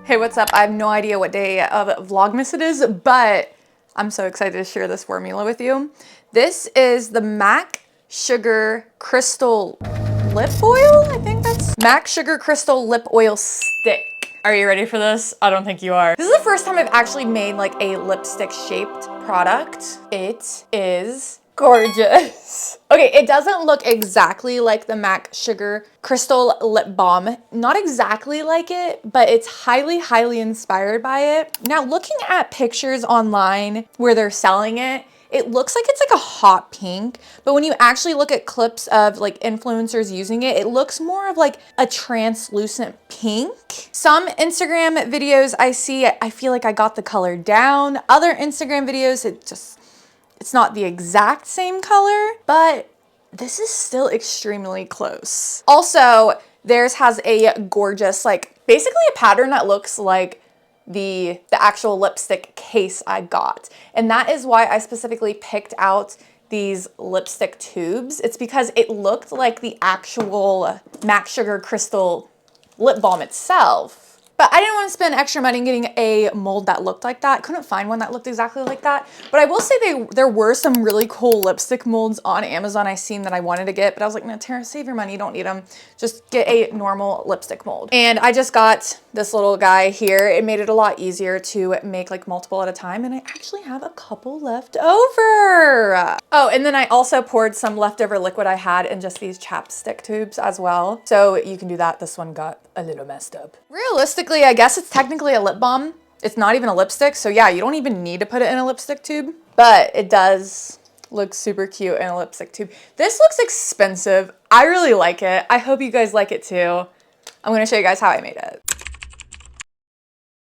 Hey, what's up? I have no idea what day of Vlogmas it is, but I'm so excited to share this formula with you. This is the MAC Sugar Crystal Lip Oil, I think that's MAC Sugar Crystal Lip Oil Stick. Are you ready for this? I don't think you are. This is the first time I've actually made like a lipstick shaped product. It is gorgeous. Okay, it doesn't look exactly like the MAC Sugar Crystal Lip Balm. Not exactly like it, but it's highly, highly inspired by it. Now, looking at pictures online where they're selling it, it looks like it's like a hot pink, but when you actually look at clips of like influencers using it, it looks more of like a translucent pink. Some Instagram videos I see, I feel like I got the color down. Other Instagram videos, it's not the exact same color, but this is still extremely close. Also, theirs has a gorgeous, like basically a pattern that looks like the actual lipstick case I got. And that is why I specifically picked out these lipstick tubes. It's because it looked like the actual MAC Sugar Crystal lip balm itself. But I didn't want to spend extra money getting a mold that looked like that. Couldn't find one that looked exactly like that. But I will say there were some really cool lipstick molds on Amazon I seen that I wanted to get. But I was like, no, Tara, save your money. You don't need them. Just get a normal lipstick mold. And I just got this little guy here. It made it a lot easier to make like multiple at a time. And I actually have a couple left over. Oh, and then I also poured some leftover liquid I had in just these chapstick tubes as well. So you can do that. This one got a little messed up. Realistically, I guess it's technically a lip balm. It's not even a lipstick. So yeah, you don't even need to put it in a lipstick tube, but it does look super cute in a lipstick tube. This looks expensive. I really like it. I hope you guys like it too. I'm gonna show you guys how I made it.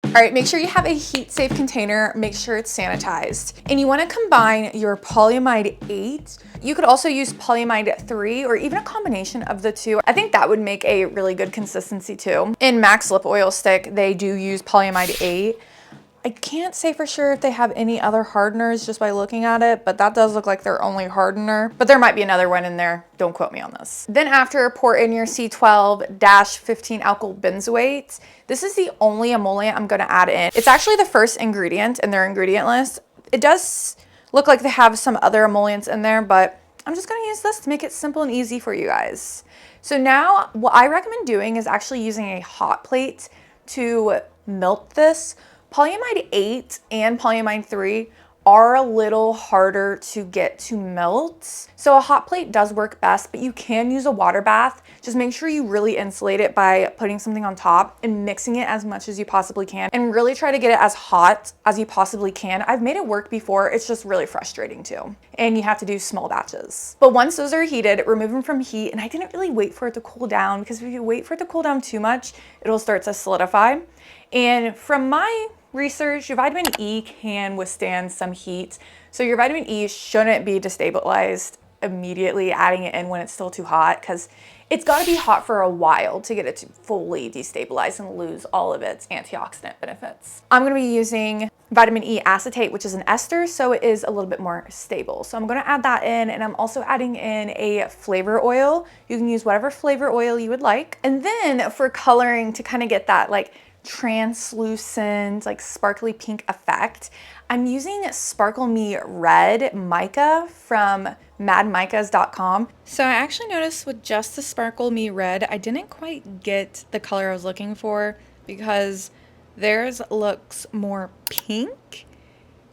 All right, make sure you have a heat-safe container. Make sure it's sanitized. And you wanna combine your polyamide 8. You could also use polyamide 3 or even a combination of the two. I think that would make a really good consistency too. In MAC's Lip Oil Stick, they do use polyamide 8. I can't say for sure if they have any other hardeners just by looking at it, but that does look like their only hardener. But there might be another one in there. Don't quote me on this. Then after, pour in your C12-15 alkyl benzoate. This is the only emollient I'm gonna add in. It's actually the first ingredient in their ingredient list. It does look like they have some other emollients in there, but I'm just gonna use this to make it simple and easy for you guys. So now what I recommend doing is actually using a hot plate to melt this. Polyamide 8 and polyamide 3 are a little harder to get to melt. So a hot plate does work best, but you can use a water bath. Just make sure you really insulate it by putting something on top and mixing it as much as you possibly can. And really try to get it as hot as you possibly can. I've made it work before. It's just really frustrating too. And you have to do small batches. But once those are heated, remove them from heat. And I didn't really wait for it to cool down because if you wait for it to cool down too much, it'll start to solidify. And from my research, your vitamin E can withstand some heat. So your vitamin E shouldn't be destabilized immediately adding it in when it's still too hot, because it's got to be hot for a while to get it to fully destabilize and lose all of its antioxidant benefits. I'm going to be using vitamin E acetate, which is an ester, so it is a little bit more stable. So I'm going to add that in, and I'm also adding in a flavor oil. You can use whatever flavor oil you would like. And then for coloring, to kind of get that like translucent, like sparkly pink effect, I'm using Sparkle Me Red Mica from madmicas.com. So I actually noticed with just the Sparkle Me Red, I didn't quite get the color I was looking for because theirs looks more pink.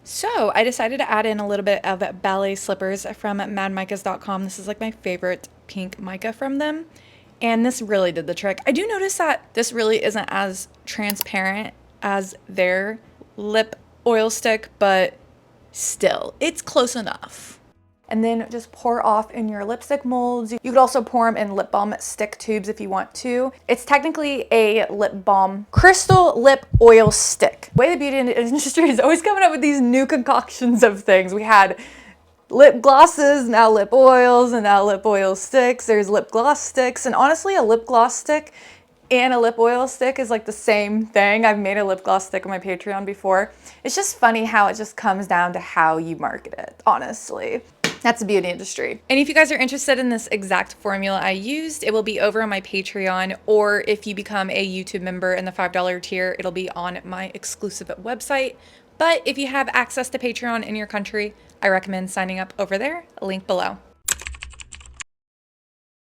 So I decided to add in a little bit of ballet slippers from madmicas.com. This is like my favorite pink mica from them. And this really did the trick. I do notice that this really isn't as transparent as their lip oil stick, but still, it's close enough. And then just pour off in your lipstick molds. You could also pour them in lip balm stick tubes if you want to. It's technically a lip balm crystal lip oil stick. The way the beauty industry is always coming up with these new concoctions of things. We had lip glosses, now lip oils, and now lip oil sticks. There's lip gloss sticks, and honestly, a lip gloss stick and a lip oil stick is like the same thing. I've made a lip gloss stick on my Patreon before. It's just funny how it just comes down to how you market it, honestly. That's the beauty industry. And if you guys are interested in this exact formula I used, it will be over on my Patreon, or if you become a YouTube member in the $5 tier, it'll be on my exclusive website. But if you have access to Patreon in your country, I recommend signing up over there, link below.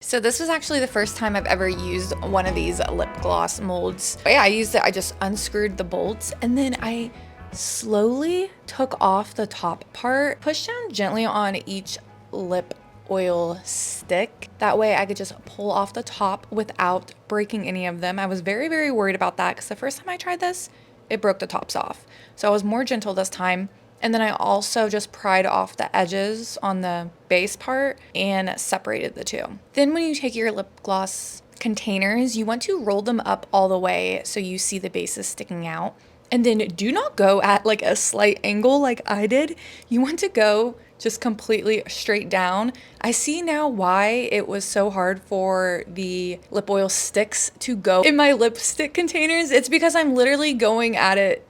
So this was actually the first time I've ever used one of these lip gloss molds. But yeah, I used it, I just unscrewed the bolts, and then I slowly took off the top part, pushed down gently on each lip oil stick. That way I could just pull off the top without breaking any of them. I was very, very worried about that because the first time I tried this, it broke the tops off. So I was more gentle this time. And then I also just pried off the edges on the base part and separated the two. Then when you take your lip gloss containers, you want to roll them up all the way so you see the bases sticking out. And then do not go at like a slight angle like I did. You want to go just completely straight down. I see now why it was so hard for the lip oil sticks to go in my lipstick containers. It's because I'm literally going at it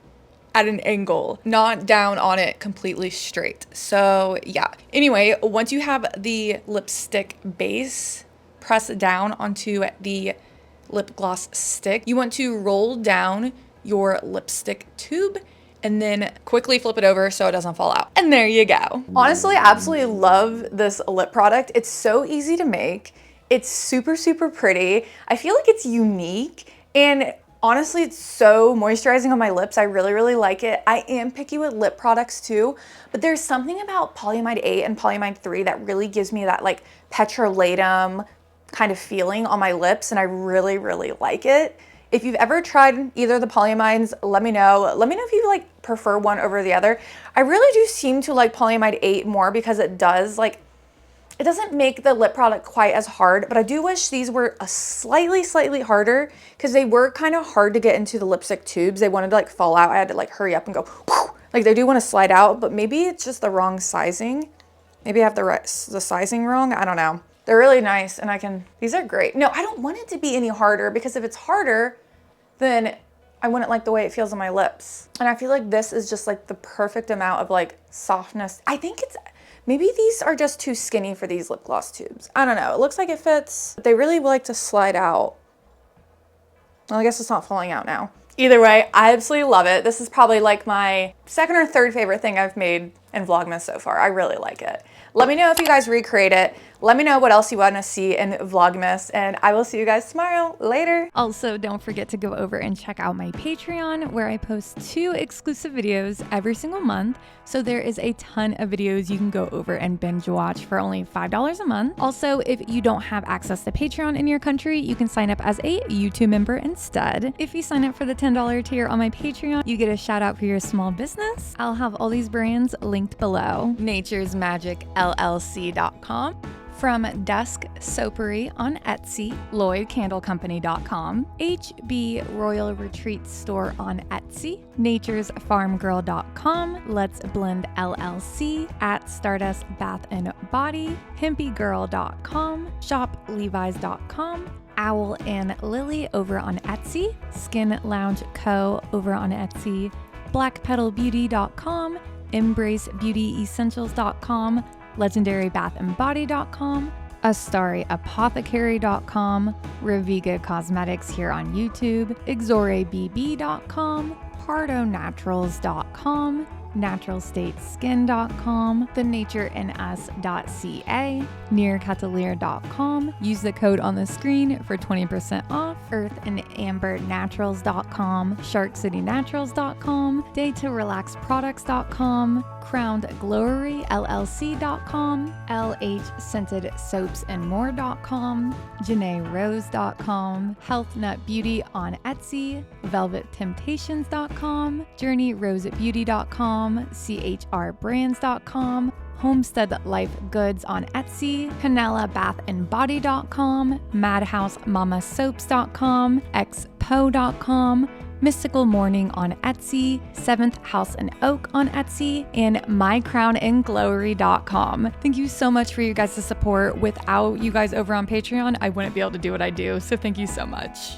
at an angle, not down on it completely straight. So yeah. Anyway, once you have the lipstick base, press down onto the lip gloss stick. You want to roll down your lipstick tube and then quickly flip it over so it doesn't fall out. And there you go. Honestly, I absolutely love this lip product. It's so easy to make. It's super, super pretty. I feel like it's unique, and honestly, it's so moisturizing on my lips. I really, really like it. I am picky with lip products too, but there's something about polyamide 8 and polyamide 3 that really gives me that like petrolatum kind of feeling on my lips, and I really, really like it. If you've ever tried either of the polyamides, let me know. Let me know if you like prefer one over the other. I really do seem to like polyamide 8 more because it doesn't make the lip product quite as hard, but I do wish these were a slightly harder because they were kind of hard to get into the lipstick tubes. They wanted to like fall out. I had to like hurry up and go, whoo! Like they do want to slide out, but maybe it's just the wrong sizing. Maybe I have the sizing wrong. I don't know. They're really nice, and these are great. No, I don't want it to be any harder because if it's harder, then I wouldn't like the way it feels on my lips. And I feel like this is just like the perfect amount of like softness. I think maybe these are just too skinny for these lip gloss tubes. I don't know. It looks like it fits, but they really like to slide out. Well, I guess it's not falling out now. Either way, I absolutely love it. This is probably like my second or third favorite thing I've made in Vlogmas so far. I really like it. Let me know if you guys recreate it. Let me know what else you want to see in Vlogmas, and I will see you guys tomorrow. Later. Also, don't forget to go over and check out my Patreon, where I post 2 exclusive videos every single month. So there is a ton of videos you can go over and binge watch for only $5 a month. Also, if you don't have access to Patreon in your country, you can sign up as a YouTube member instead. If you sign up for the $10 tier on my Patreon, you get a shout out for your small business. I'll have all these brands linked below. naturesmagicllc.com. From Dusk Soapery on Etsy, LloydCandleCompany.com, HB Royal Retreat Store on Etsy, NaturesFarmGirl.com, Let's Blend LLC, at Stardust Bath and Body, HempyGirl.com, ShopLevi's.com, Owl and Lily over on Etsy, Skin Lounge Co. over on Etsy, BlackPetalBeauty.com, EmbraceBeautyEssentials.com, LegendaryBathandBody.com, AstariApothecary.com, Reviga Cosmetics here on YouTube, XoreBB.com, PardoNaturals.com, NaturalStateSkin.com, TheNatureInUs.ca, NearCatalier.com. Use the code on the screen for 20% off. EarthAndAmberNaturals.com, SharkCityNaturals.com, DayToRelaxProducts.com, CrownedGloryLLC.com, LH Scented Soaps and More.com, JanaeRose.com, Health Nut Beauty on Etsy, VelvetTemptations.com, JourneyRoseBeauty.com, CHRBrands.com, Homestead Life Goods on Etsy, CanelaBathandBody.com, MadhouseMamaSoaps.com, XPO.com, Mystical Morning on Etsy, 7th House and Oak on Etsy, and MyCrownandGlory.com. Thank you so much for you guys' support. Without you guys over on Patreon, I wouldn't be able to do what I do, so thank you so much.